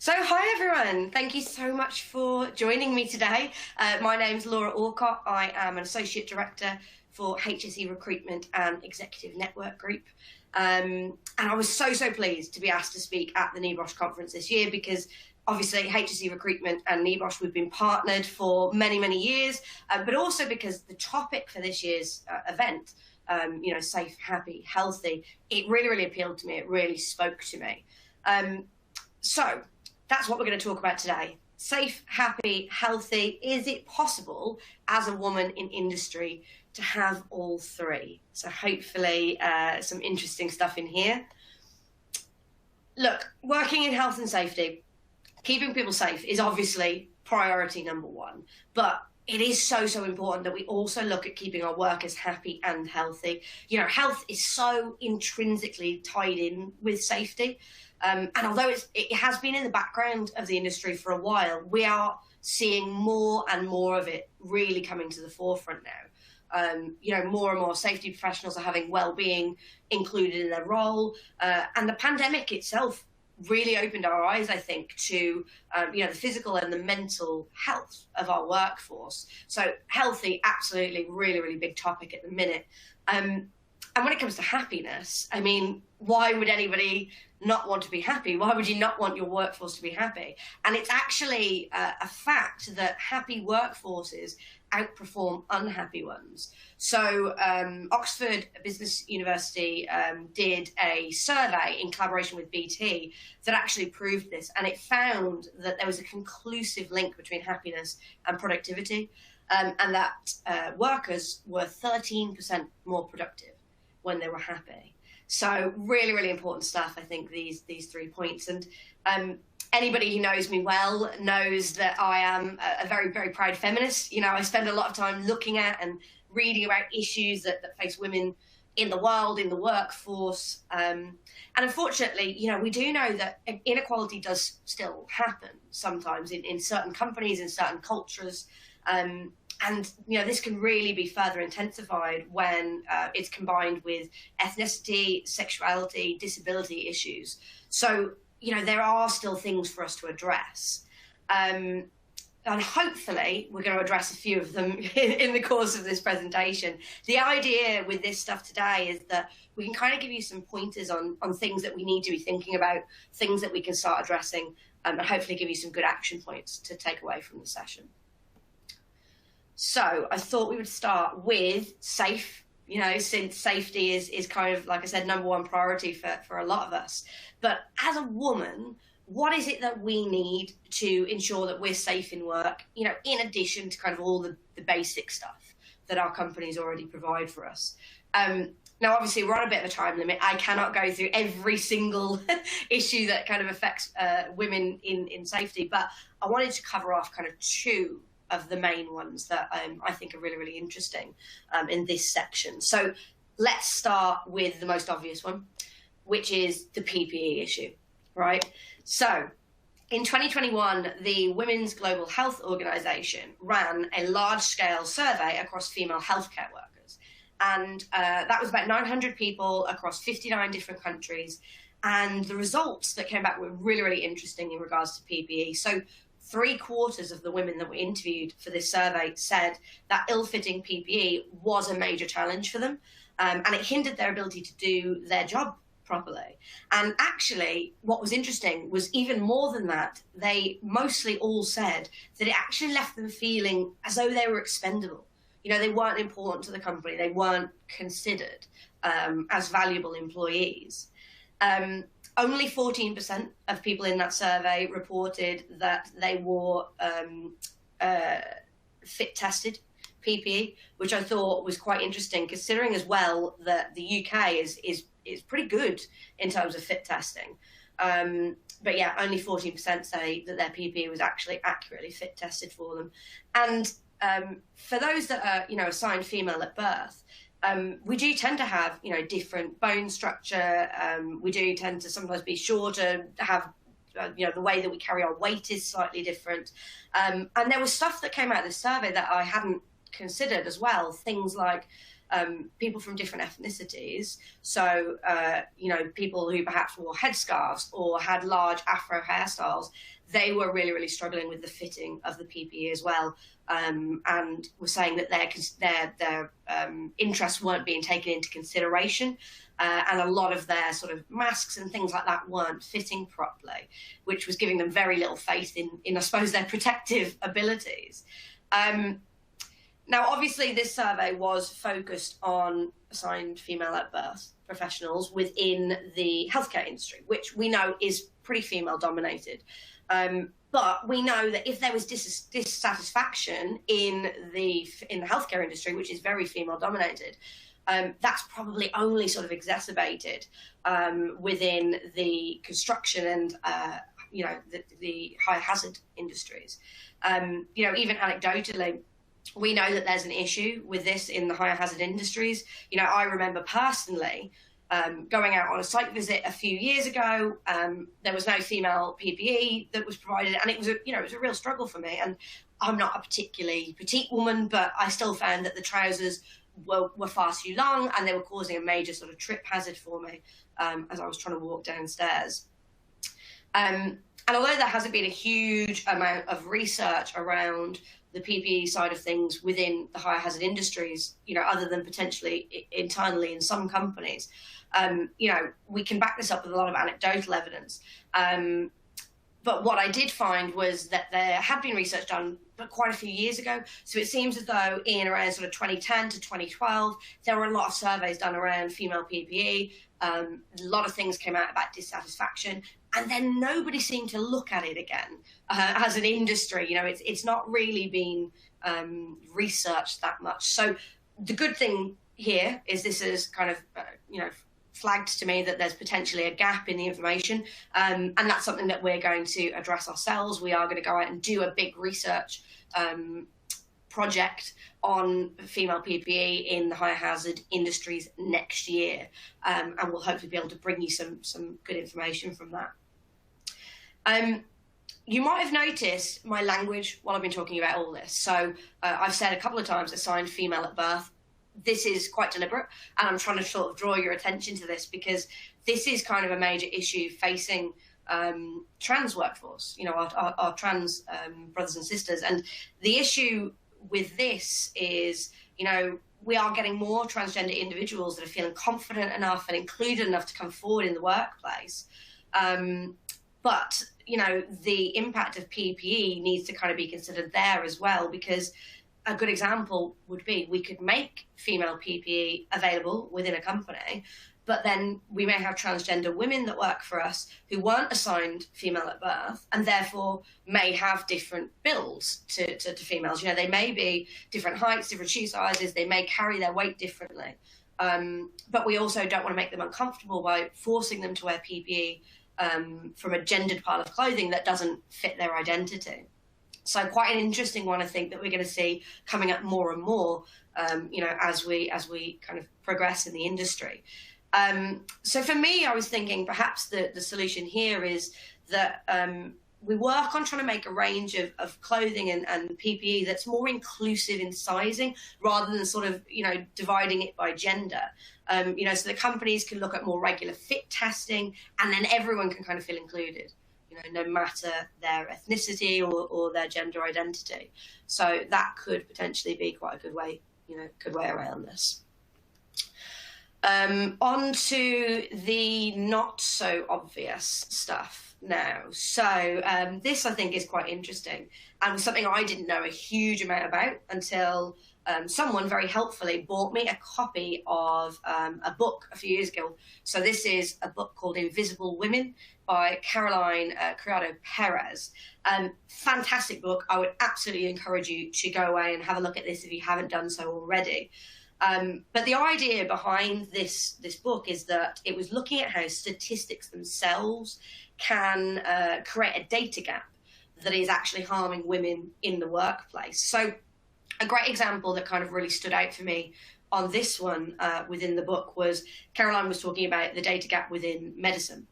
So hi everyone, thank you so much for joining me today. My name's Laura Aucott. I am an Associate Director for HSE Recruitment and Executive Network Group. And I was so pleased to be asked to speak at the NEBOSH conference this year because obviously HSE Recruitment and NEBOSH, we've been partnered for many years, but also because the topic for this year's event, safe, happy, healthy, it really appealed to me. It really spoke to me. So that's what we're going to talk about today. Safe, happy, healthy. Is it possible as a woman in industry to have all three? So hopefully some interesting stuff in here. Look, working in health and safety, keeping people safe is obviously priority number one, but it is so important that we also look at keeping our workers happy and healthy. You know, health is so intrinsically tied in with safety. And although it has been in the background of the industry for a while, we are seeing more and more of it really coming to the forefront now. More and more safety professionals are having well-being included in their role. And the pandemic itself really opened our eyes, I think, to the physical and the mental health of our workforce. So healthy, absolutely, really big topic at the minute. And when it comes to happiness, I mean, why would anybody not want to be happy? Why would you not want your workforce to be happy? And it's actually a fact that happy workforces outperform unhappy ones. So Oxford Business University did a survey in collaboration with BT that actually proved this, and it found that there was a conclusive link between happiness and productivity, and that workers were 13% more productive when they were happy. So really important stuff, I think, these 3 points. And anybody who knows me well knows that I am a very proud feminist. You know, I spend a lot of time looking at and reading about issues that face women in the world, in the workforce. And unfortunately, we do know that inequality does still happen sometimes in certain companies, in certain cultures. And this can really be further intensified when it's combined with ethnicity, sexuality, disability issues. So, there are still things for us to address. And hopefully we're going to address a few of them in the course of this presentation. The idea with this stuff today is that we can kind of give you some pointers on things that we need to be thinking about, things that we can start addressing, and hopefully give you some good action points to take away from the session. So I thought we would start with safe, since safety is kind of, like I said, number one priority for a lot of us. But as a woman, what is it that we need to ensure that we're safe in work, in addition to kind of all the basic stuff that our companies already provide for us? Now, obviously, we're on a bit of a time limit. I cannot go through every single issue that kind of affects women in safety, but I wanted to cover off kind of two of the main ones that I think are really interesting in this section. So let's start with the most obvious one, which is the PPE issue, right? So in 2021, the Women's Global Health Organization ran a large-scale survey across female healthcare workers. And that was about 900 people across 59 different countries. And the results that came back were really interesting in regards to PPE. So 3/4 of the women that were interviewed for this survey said that ill-fitting PPE was a major challenge for them, and it hindered their ability to do their job properly. And actually, what was interesting was even more than that, they mostly all said that it actually left them feeling as though they were expendable. They weren't important to the company. They weren't considered as valuable employees. Only 14% of people in that survey reported that they wore fit-tested PPE, which I thought was quite interesting, considering as well that the UK is pretty good in terms of fit testing. But yeah, only 14% say that their PPE was actually accurately fit tested for them. And for those that are, assigned female at birth, we do tend to have, different bone structure. We do tend to sometimes be shorter, have, the way that we carry our weight is slightly different. And there was stuff that came out of this survey that I hadn't considered as well. Things like people from different ethnicities. So, people who perhaps wore headscarves or had large Afro hairstyles, they were really, really struggling with the fitting of the PPE as well, and were saying that their interests weren't being taken into consideration, and a lot of their sort of masks and things like that weren't fitting properly, which was giving them very little faith in I suppose, their protective abilities. Now, obviously, this survey was focused on assigned female at birth professionals within the healthcare industry, which we know is pretty female dominated. But we know that if there was dissatisfaction in the healthcare industry, which is very female dominated, that's probably only sort of exacerbated within the construction and the high hazard industries. Even anecdotally, we know that there's an issue with this in the higher hazard industries. I remember personally going out on a site visit a few years ago. There was no female PPE that was provided, and it was a real struggle for me. And I'm not a particularly petite woman, but I still found that the trousers were far too long, and they were causing a major sort of trip hazard for me as I was trying to walk downstairs. And although there hasn't been a huge amount of research around the PPE side of things within the higher hazard industries, other than potentially internally in some companies, we can back this up with a lot of anecdotal evidence. But what I did find was that there had been research done, but quite a few years ago. So it seems as though in around sort of 2010 to 2012, there were a lot of surveys done around female PPE. A lot of things came out about dissatisfaction, and then nobody seemed to look at it again as an industry. It's not really been researched that much. So the good thing here is this is kind of, flagged to me that there's potentially a gap in the information, and that's something that we're going to address ourselves. We are going to go out and do a big research project on female PPE in the higher hazard industries next year, and we'll hopefully be able to bring you some good information from that. You might have noticed my language while I've been talking about all this. So I've said a couple of times assigned female at birth. This is quite deliberate, and I'm trying to sort of draw your attention to this because this is kind of a major issue facing trans workforce, our trans brothers and sisters. And the issue with this is, we are getting more transgender individuals that are feeling confident enough and included enough to come forward in the workplace. But, the impact of PPE needs to kind of be considered there as well, because a good example would be we could make female PPE available within a company, but then we may have transgender women that work for us who weren't assigned female at birth and therefore may have different builds to females. They may be different heights, different shoe sizes, they may carry their weight differently. But we also don't want to make them uncomfortable by forcing them to wear PPE from a gendered pile of clothing that doesn't fit their identity. So quite an interesting one, I think, that we're going to see coming up more and more, as we kind of progress in the industry. So for me, I was thinking perhaps the solution here is that we work on trying to make a range of clothing and PPE that's more inclusive in sizing rather than sort of, dividing it by gender. So the companies can look at more regular fit testing, and then everyone can kind of feel included, no matter their ethnicity or their gender identity. So that could potentially be quite a good way around this. On to the not so obvious stuff now. So this I think is quite interesting and something I didn't know a huge amount about until someone very helpfully bought me a copy of a book a few years ago. So this is a book called Invisible Women by Caroline Criado-Perez. Fantastic book. I would absolutely encourage you to go away and have a look at this if you haven't done so already. But the idea behind this book is that it was looking at how statistics themselves can create a data gap that is actually harming women in the workplace. So a great example that kind of really stood out for me on this one within the book was Caroline was talking about the data gap within medicine.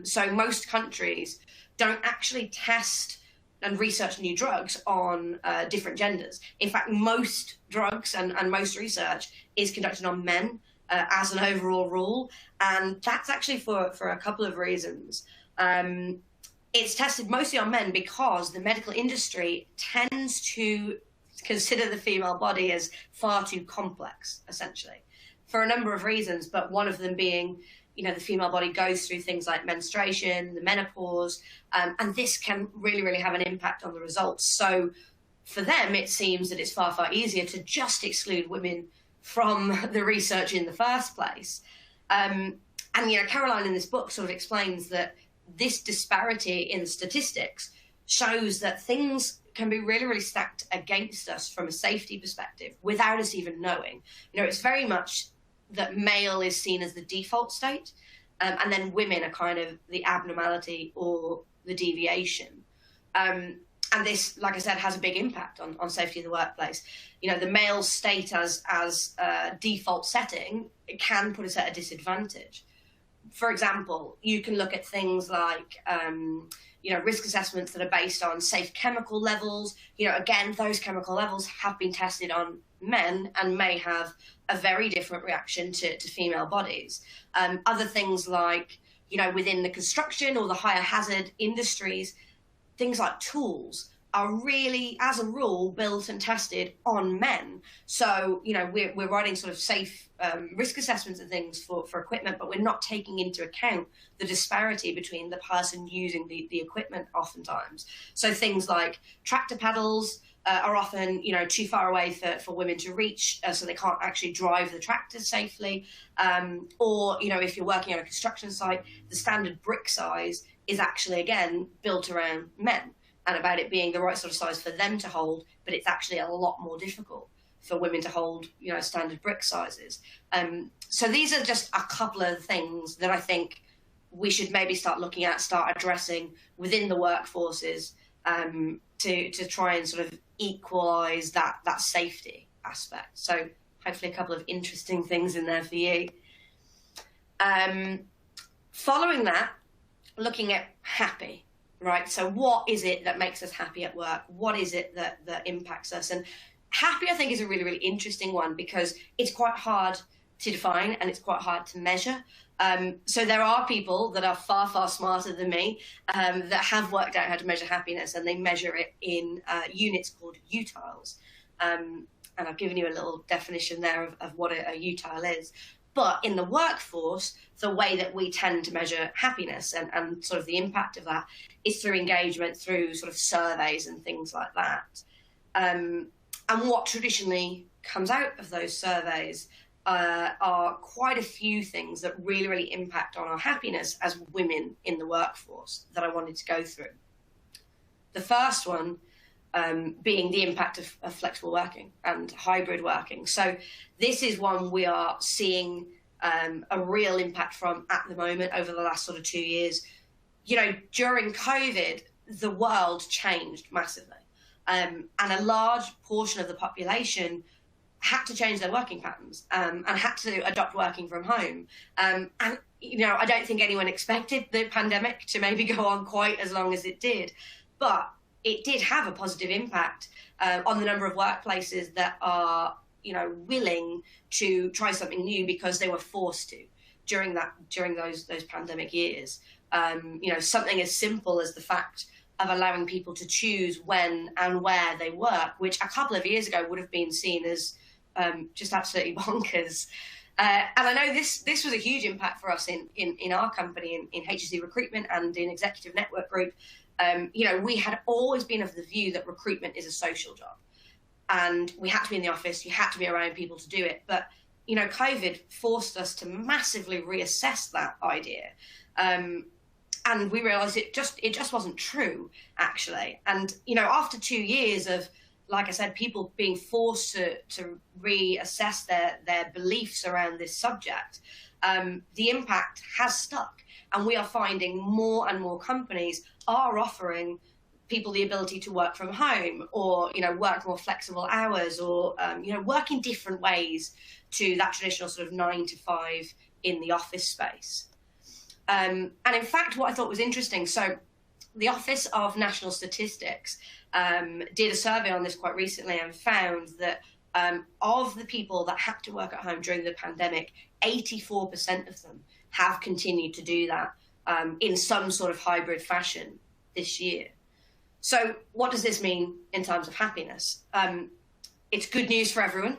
So most countries don't actually test and research new drugs on different genders. In fact, most drugs and most research is conducted on men as an overall rule. And that's actually for a couple of reasons. It's tested mostly on men because the medical industry tends to consider the female body as far too complex, essentially, for a number of reasons, but one of them being, the female body goes through things like menstruation, the menopause, and this can really, really have an impact on the results. So for them, it seems that it's far, far easier to just exclude women from the research in the first place. And Caroline in this book sort of explains that this disparity in statistics shows that things can be really, really stacked against us from a safety perspective without us even knowing. It's very much that male is seen as the default state, and then women are kind of the abnormality or the deviation. And this, like I said, has a big impact on safety in the workplace. The male state as a default setting, it can put us at a disadvantage. For example, you can look at things like, risk assessments that are based on safe chemical levels. Again, those chemical levels have been tested on men and may have a very different reaction to female bodies. Other things like, within the construction or the higher hazard industries, things like tools are really, as a rule, built and tested on men. So, we're writing sort of safe risk assessments and things for equipment, but we're not taking into account the disparity between the person using the equipment oftentimes. So things like tractor pedals are often, too far away for women to reach, so they can't actually drive the tractor safely. Or, if you're working on a construction site, the standard brick size is actually, again, built around men and about it being the right sort of size for them to hold, but it's actually a lot more difficult for women to hold, standard brick sizes. So these are just a couple of things that I think we should maybe start looking at, start addressing within the workforces to try and sort of equalise that safety aspect. So hopefully a couple of interesting things in there for you. Following that, looking at happy. Right. So what is it that makes us happy at work? What is it that impacts us? And happy, I think, is a really, really interesting one because it's quite hard to define and it's quite hard to measure. So there are people that are far, far smarter than me that have worked out how to measure happiness, and they measure it in units called utiles. And I've given you a little definition there of what a utile is. But in the workforce, the way that we tend to measure happiness and sort of the impact of that is through engagement, through sort of surveys and things like that. And what traditionally comes out of those surveys are quite a few things that really, really impact on our happiness as women in the workforce that I wanted to go through. The first one being the impact of flexible working and hybrid working. So this is one we are seeing a real impact from at the moment over the last sort of 2 years. During COVID, the world changed massively. And a large portion of the population had to change their working patterns and had to adopt working from home. And, I don't think anyone expected the pandemic to maybe go on quite as long as it did. But it did have a positive impact on the number of workplaces that are, willing to try something new because they were forced to during those pandemic years. Something as simple as the fact of allowing people to choose when and where they work, which a couple of years ago would have been seen as just absolutely bonkers. And I know this was a huge impact for us in our company, in HSE Recruitment and in Executive Network Group. We had always been of the view that recruitment is a social job. And we had to be in the office, you had to be around people to do it. But, COVID forced us to massively reassess that idea. And we realised it just wasn't true, actually. And, after 2 years of, like I said, people being forced to reassess their beliefs around this subject, the impact has stuck. And we are finding more and more companies are offering people the ability to work from home or, work more flexible hours or, work in different ways to that traditional sort of 9 to 5 in the office space. And in fact, what I thought was interesting, so the Office of National Statistics did a survey on this quite recently and found that of the people that had to work at home during the pandemic, 84% of them have continued to do that in some sort of hybrid fashion this year. So what does this mean in terms of happiness? It's good news for everyone,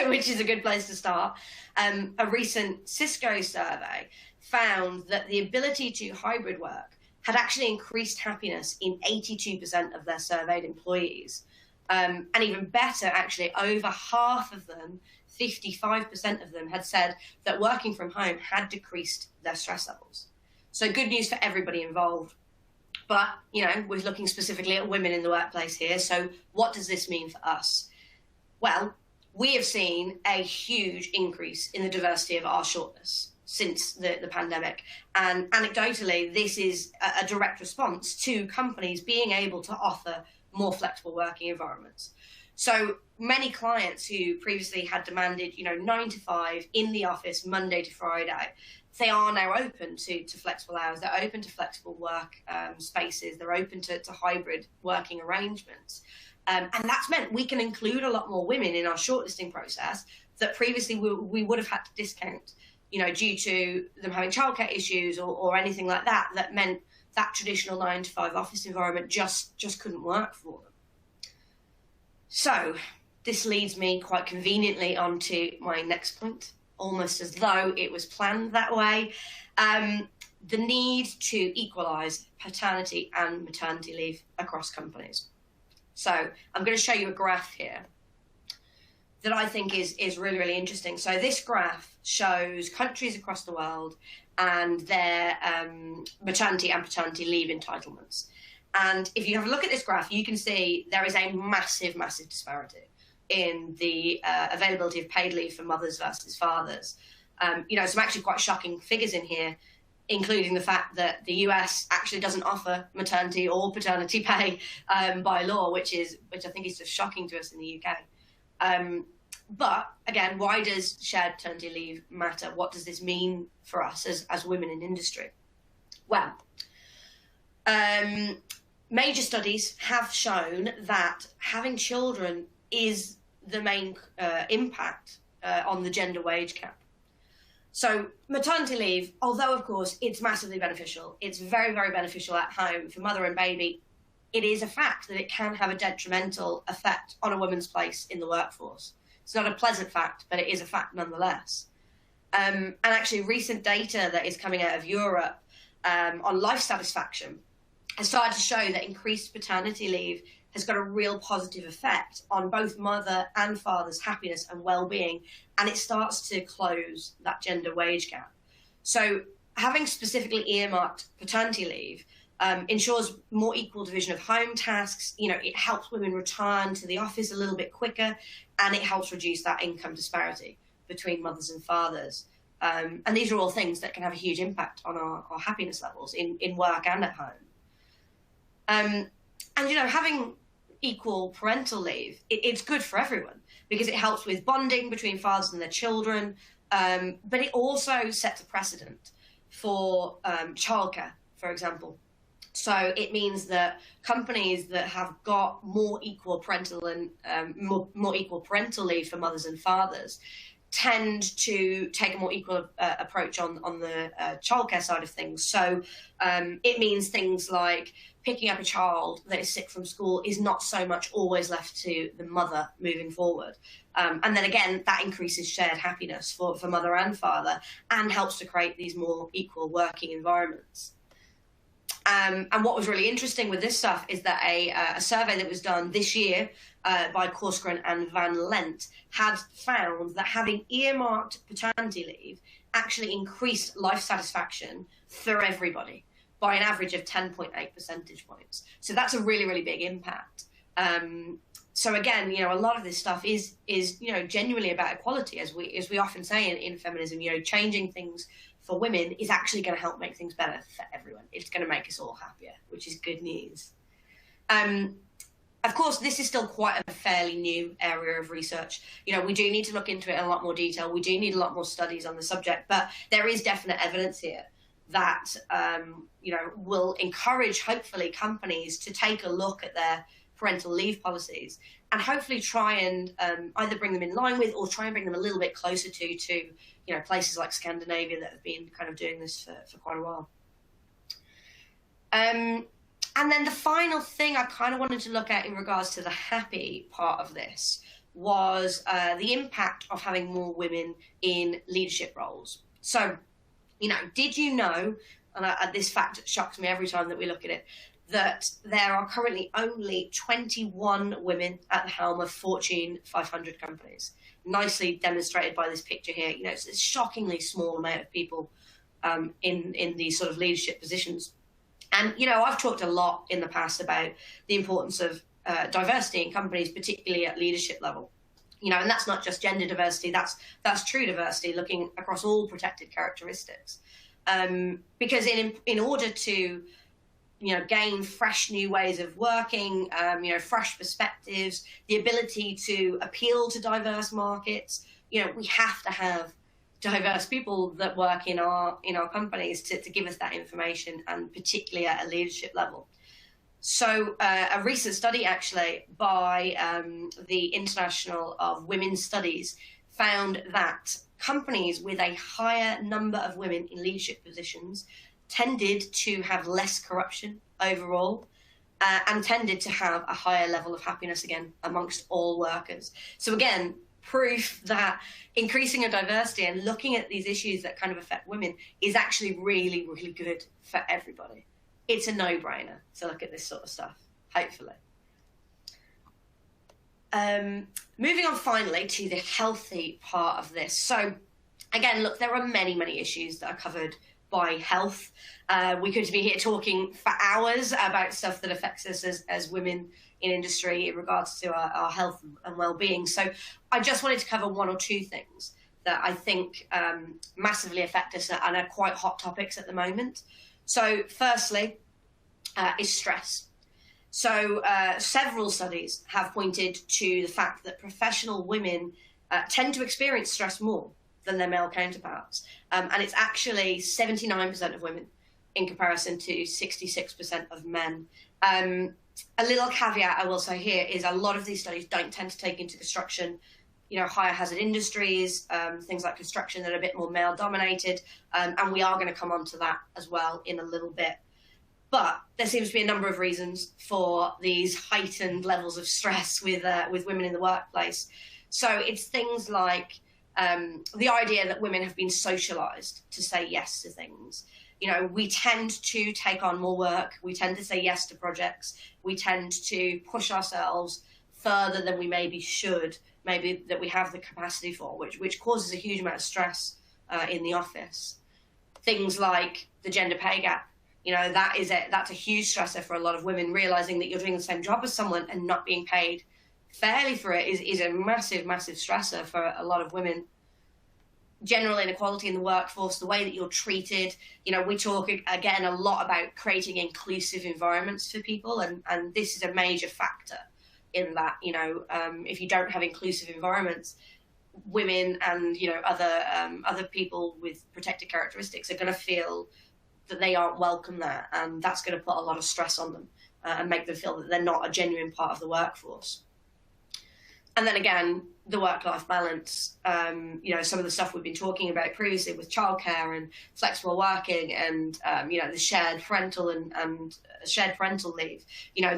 which is a good place to start. A recent Cisco survey found that the ability to hybrid work had actually increased happiness in 82% of their surveyed employees. And even better, actually, over half of them, 55% of them, had said that working from home had decreased their stress levels. So good news for everybody involved. But, you know, we're looking specifically at women in the workplace here. So what does this mean for us? Well, we have seen a huge increase in the diversity of our shortlists since the pandemic. And anecdotally, this is a direct response to companies being able to offer more flexible working environments. So many clients who previously had demanded, 9 to 5 in the office, Monday to Friday, they are now open to flexible hours. They're open to flexible work spaces. They're open to hybrid working arrangements. And that's meant we can include a lot more women in our shortlisting process that previously we would have had to discount, due to them having childcare issues or anything like that, that meant that traditional 9 to 5 office environment just couldn't work for them. So this leads me quite conveniently onto my next point, almost as though it was planned that way. The need to equalise paternity and maternity leave across companies. So I'm going to show you a graph here that I think is really, really interesting. So this graph shows countries across the world and their maternity and paternity leave entitlements. And if you have a look at this graph, you can see there is a massive, massive disparity in the availability of paid leave for mothers versus fathers. Some actually quite shocking figures in here, including the fact that the US actually doesn't offer maternity or paternity pay by law, which I think is just shocking to us in the UK. But again, why does shared paternity leave matter? What does this mean for us as women in industry? Well, major studies have shown that having children is the main impact on the gender wage gap. So maternity leave, although of course it's massively beneficial, it's very, very beneficial at home for mother and baby, it is a fact that it can have a detrimental effect on a woman's place in the workforce. It's not a pleasant fact, but it is a fact nonetheless. And actually recent data that is coming out of Europe on life satisfaction has started to show that increased paternity leave has got a real positive effect on both mother and father's happiness and well-being, and it starts to close that gender wage gap. So having specifically earmarked paternity leave ensures more equal division of home tasks. It helps women return to the office a little bit quicker, and it helps reduce that income disparity between mothers and fathers. And these are all things that can have a huge impact on our happiness levels in work and at home. And having equal parental leave, it's good for everyone because it helps with bonding between fathers and their children, but it also sets a precedent for childcare, for example. So it means that companies that have got more equal parental and more equal parental leave for mothers and fathers tend to take a more equal approach on the childcare side of things. So it means things like picking up a child that is sick from school is not so much always left to the mother moving forward. And then again, that increases shared happiness for mother and father and helps to create these more equal working environments. And what was really interesting with this stuff is that a survey that was done this year by Corcoran and Van Lent had found that having earmarked paternity leave actually increased life satisfaction for everybody by an average of 10.8 percentage points. So that's a really, really big impact. So again, a lot of this stuff is genuinely about equality, as we often say in feminism. Changing things for women is actually going to help make things better for everyone. It's going to make us all happier, which is good news. Of course, this is still quite a fairly new area of research. We do need to look into it in a lot more detail. We do need a lot more studies on the subject, but there is definite evidence here that will encourage, hopefully, companies to take a look at their parental leave policies and hopefully try and either bring them in line with or try and bring them a little bit closer to places like Scandinavia that have been kind of doing this for quite a while. And then the final thing I kind of wanted to look at in regards to the happy part of this was the impact of having more women in leadership roles. So, did you know, and this fact shocks me every time that we look at it, that there are currently only 21 women at the helm of Fortune 500 companies? Nicely demonstrated by this picture here. It's a shockingly small amount of people in these sort of leadership positions. And, I've talked a lot in the past about the importance of diversity in companies, particularly at leadership level. And that's not just gender diversity, that's true diversity, looking across all protected characteristics. Because in order to, gain fresh new ways of working, fresh perspectives, the ability to appeal to diverse markets, we have to have diverse people that work in our companies to give us that information, and particularly at a leadership level. So a recent study actually by the International of Women's Studies found that companies with a higher number of women in leadership positions tended to have less corruption overall, and tended to have a higher level of happiness again amongst all workers. So again, proof that increasing our diversity and looking at these issues that kind of affect women is actually really, really good for everybody. It's a no-brainer to look at this sort of stuff, hopefully. Moving on finally to the healthy part of this. So again, look, there are many, many issues that are covered by health. We could be here talking for hours about stuff that affects us as women in industry in regards to our health and well-being. So I just wanted to cover one or two things that I think massively affect us and are quite hot topics at the moment. So firstly is stress. So several studies have pointed to the fact that professional women tend to experience stress more than their male counterparts. And it's actually 79% of women in comparison to 66% of men. A little caveat I will say here is a lot of these studies don't tend to take into construction, higher hazard industries, things like construction that are a bit more male dominated. And we are going to come on to that as well in a little bit. But there seems to be a number of reasons for these heightened levels of stress with women in the workplace. So it's things like the idea that women have been socialized to say yes to things. We tend to take on more work. We tend to say yes to projects. We tend to push ourselves further than we maybe should, maybe that we have the capacity for, which causes a huge amount of stress in the office. Things like the gender pay gap. That's a huge stressor for a lot of women, realizing that you're doing the same job as someone and not being paid fairly for it is a massive, massive stressor for a lot of women. General inequality in the workforce, the way that you're treated. We talk again a lot about creating inclusive environments for people, and this is a major factor in that. If you don't have inclusive environments, women and other people with protected characteristics are going to feel that they aren't welcome there, and that's going to put a lot of stress on them and make them feel that they're not a genuine part of the workforce. And then again, the work-life balance, some of the stuff we've been talking about previously with childcare and flexible working and, the shared parental and shared parental leave.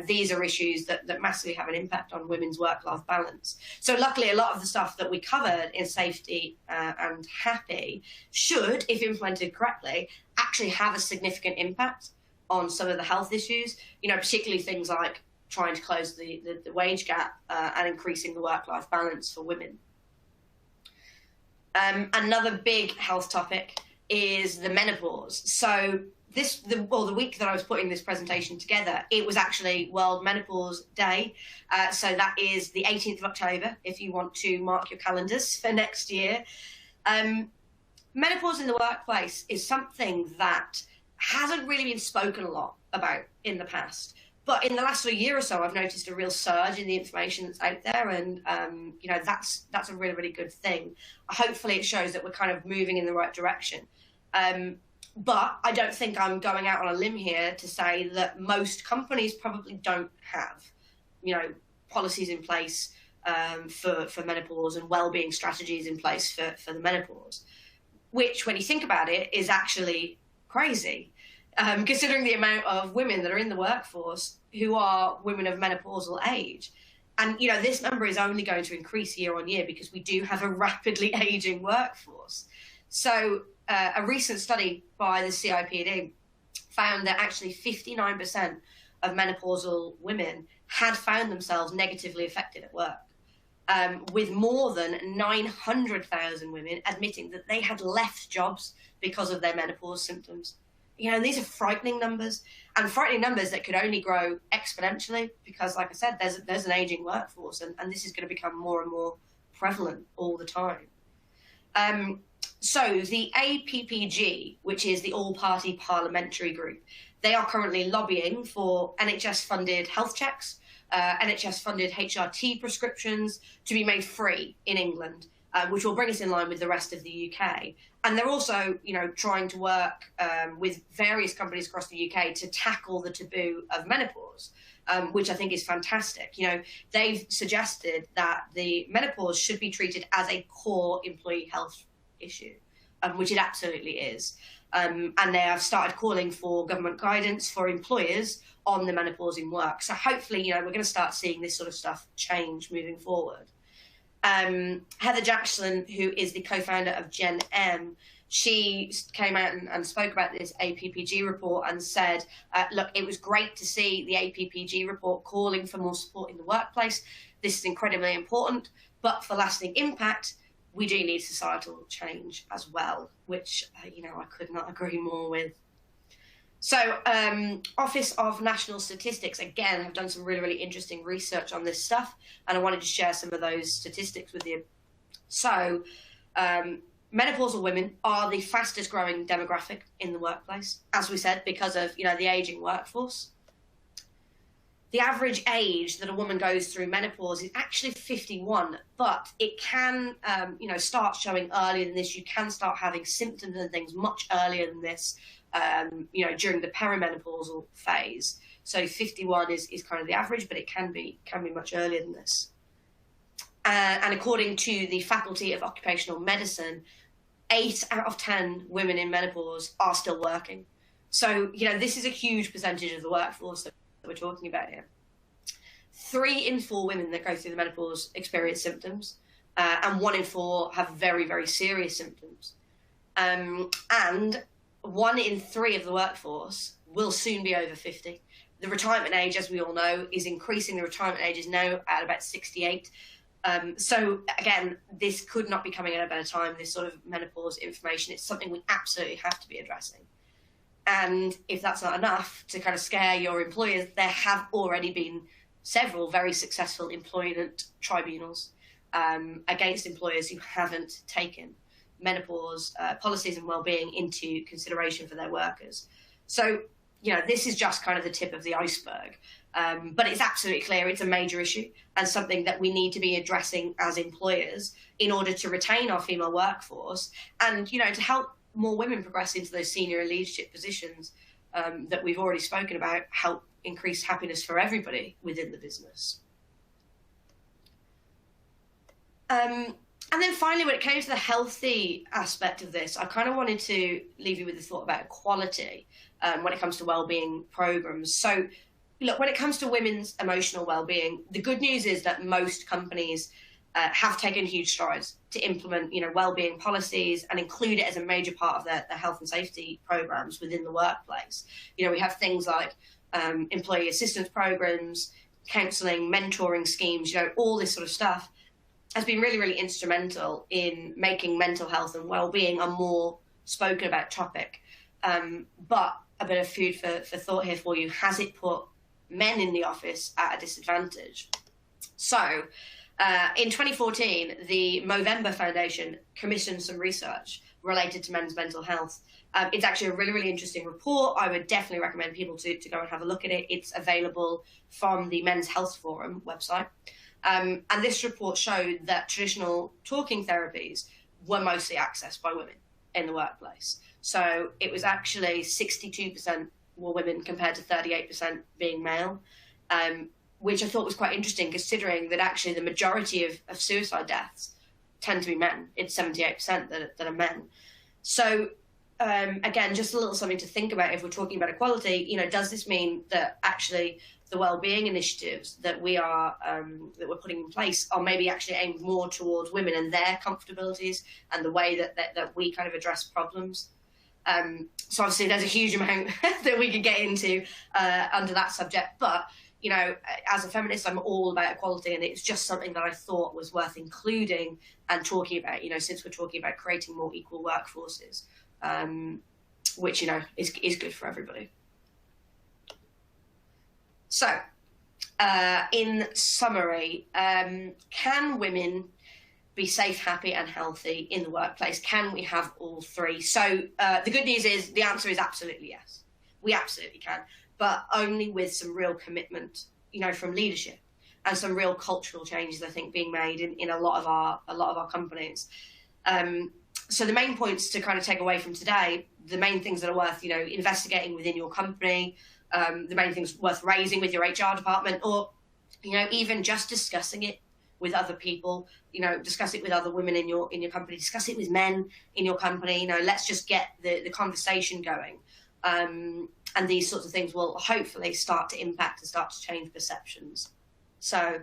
These are issues that massively have an impact on women's work-life balance. So luckily, a lot of the stuff that we covered in safety and happy should, if implemented correctly, actually have a significant impact on some of the health issues, particularly things like trying to close the wage gap and increasing the work-life balance for women. Another big health topic is the menopause. So the week that I was putting this presentation together, it was actually World Menopause Day. So that is the 18th of October, if you want to mark your calendars for next year. Menopause in the workplace is something that hasn't really been spoken a lot about in the past. But in the last year or so, I've noticed a real surge in the information that's out there, and that's a really, really good thing. Hopefully, it shows that we're kind of moving in the right direction. But I don't think I'm going out on a limb here to say that most companies probably don't have, policies in place for menopause and well-being strategies in place for the menopause, which, when you think about it, is actually crazy, considering the amount of women that are in the workforce who are women of menopausal age. And, this number is only going to increase year on year because we do have a rapidly aging workforce. So a recent study by the CIPD found that actually 59% of menopausal women had found themselves negatively affected at work, with more than 900,000 women admitting that they had left jobs because of their menopause symptoms. These are frightening numbers, and frightening numbers that could only grow exponentially because, like I said, there's an aging workforce, and this is going to become more and more prevalent all the time. So the APPG, which is the All-Party Parliamentary Group, they are currently lobbying for NHS-funded health checks, NHS-funded HRT prescriptions to be made free in England, which will bring us in line with the rest of the UK. And they're also, trying to work with various companies across the UK to tackle the taboo of menopause, which I think is fantastic. They've suggested that the menopause should be treated as a core employee health issue, which it absolutely is. And they have started calling for government guidance for employers on the menopause in work. So hopefully, we're going to start seeing this sort of stuff change moving forward. Heather Jackson, who is the co-founder of Gen M, she came out and spoke about this APPG report and said, look, it was great to see the APPG report calling for more support in the workplace. This is incredibly important, but for lasting impact, we do need societal change as well, which, I could not agree more with. So Office of National Statistics, again, have done some really, really interesting research on this stuff, and I wanted to share some of those statistics with you. So menopausal women are the fastest growing demographic in the workplace, as we said, because of, the aging workforce. The average age that a woman goes through menopause is actually 51, but it can, start showing earlier than this. You can start having symptoms and things much earlier than this, during the perimenopausal phase. So 51 is kind of the average, but it can be much earlier than this. And according to the Faculty of Occupational Medicine, 8 out of 10 women in menopause are still working. So, this is a huge percentage of the workforce that we're talking about here. 3 in 4 women that go through the menopause experience symptoms, and 1 in 4 have very, very serious symptoms. And 1 in 3 of the workforce will soon be over 50. The retirement age, as we all know, is increasing. The retirement age is now at about 68. So again, this could not be coming at a better time, this sort of menopause information. It's something we absolutely have to be addressing. And if that's not enough to kind of scare your employers, there have already been several very successful employment tribunals against employers who haven't taken menopause policies and well-being into consideration for their workers. So, this is just kind of the tip of the iceberg. But it's absolutely clear it's a major issue and something that we need to be addressing as employers in order to retain our female workforce and, to help more women progress into those senior and leadership positions that we've already spoken about, help increase happiness for everybody within the business. And then finally, when it came to the healthy aspect of this, I kind of wanted to leave you with a thought about equality when it comes to wellbeing programs. So, look, when it comes to women's emotional well-being, the good news is that most companies have taken huge strides to implement, well-being policies and include it as a major part of their health and safety programs within the workplace. We have things like employee assistance programs, counselling, mentoring schemes, all this sort of stuff has been really, really instrumental in making mental health and well-being a more spoken about topic. But a bit of food for thought here for you. Has it put men in the office at a disadvantage? So in 2014, the Movember Foundation commissioned some research related to men's mental health. It's actually a really, really interesting report. I would definitely recommend people to go and have a look at it. It's available from the Men's Health Forum website. And this report showed that traditional talking therapies were mostly accessed by women in the workplace. So it was actually 62% were women compared to 38% being male, which I thought was quite interesting, considering that actually the majority of suicide deaths tend to be men. It's 78% that are men. So again, just a little something to think about if we're talking about equality. Does this mean that actually the well-being initiatives that we're putting in place are maybe actually aimed more towards women and their comfortabilities and the way that we kind of address problems? So obviously there's a huge amount that we could get into under that subject, but as a feminist, I'm all about equality, and it's just something that I thought was worth including and talking about, since we're talking about creating more equal workforces, which, is good for everybody. So, in summary, can women be safe, happy and healthy in the workplace? Can we have all three? So the good news is the answer is absolutely yes. We absolutely can, but only with some real commitment, from leadership and some real cultural changes, I think, being made in a lot of our companies. So the main points to kind of take away from today, the main things that are worth, investigating within your company, the main things worth raising with your HR department, or, even just discussing it with other people, discuss it with other women in your company, discuss it with men in your company, let's just get the conversation going. And these sorts of things will hopefully start to impact and start to change perceptions. So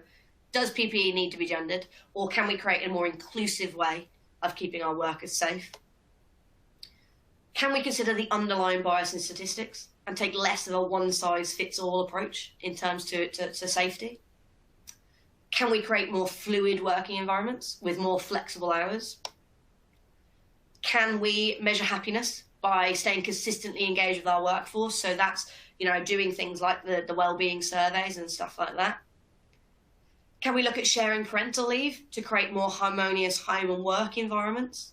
does PPE need to be gendered, or can we create a more inclusive way of keeping our workers safe? Can we consider the underlying bias in statistics and take less of a one-size-fits-all approach in terms to safety? Can we create more fluid working environments with more flexible hours? Can we measure happiness by staying consistently engaged with our workforce? So that's, doing things like the well-being surveys and stuff like that. Can we look at sharing parental leave to create more harmonious home and work environments?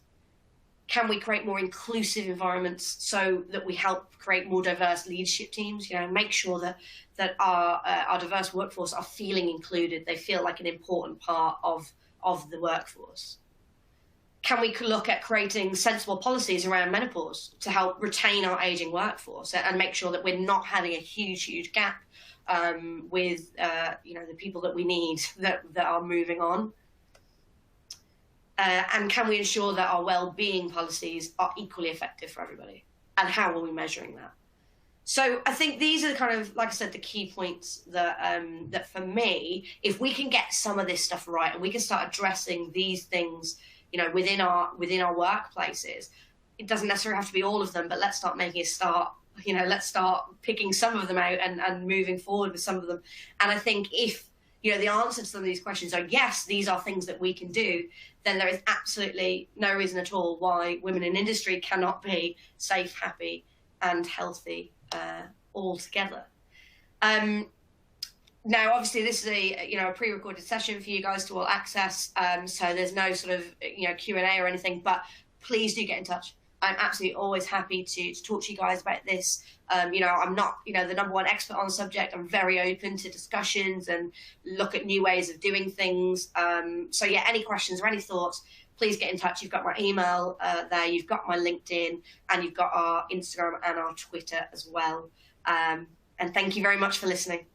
Can we create more inclusive environments so that we help create more diverse leadership teams? Make sure that our diverse workforce are feeling included. They feel like an important part of the workforce. Can we look at creating sensible policies around menopause to help retain our aging workforce and make sure that we're not having a huge gap with the people that we need that are moving on? And can we ensure that our well-being policies are equally effective for everybody? And how are we measuring that? So I think these are kind of, like I said, the key points that for me, if we can get some of this stuff right and we can start addressing these things, within our workplaces, it doesn't necessarily have to be all of them, but let's start making a start. Let's start picking some of them out and moving forward with some of them. And I think if the answer to some of these questions are yes, these are things that we can do, then there is absolutely no reason at all why women in industry cannot be safe, happy and healthy all together. Now, obviously, this is a pre-recorded session for you guys to all access, so there's no sort of Q&A or anything, but please do get in touch. I'm absolutely always happy to talk to you guys about this. I'm not, the number one expert on the subject. I'm very open to discussions and look at new ways of doing things. So yeah, any questions or any thoughts, please get in touch. You've got my email there, you've got my LinkedIn, and you've got our Instagram and our Twitter as well. And thank you very much for listening.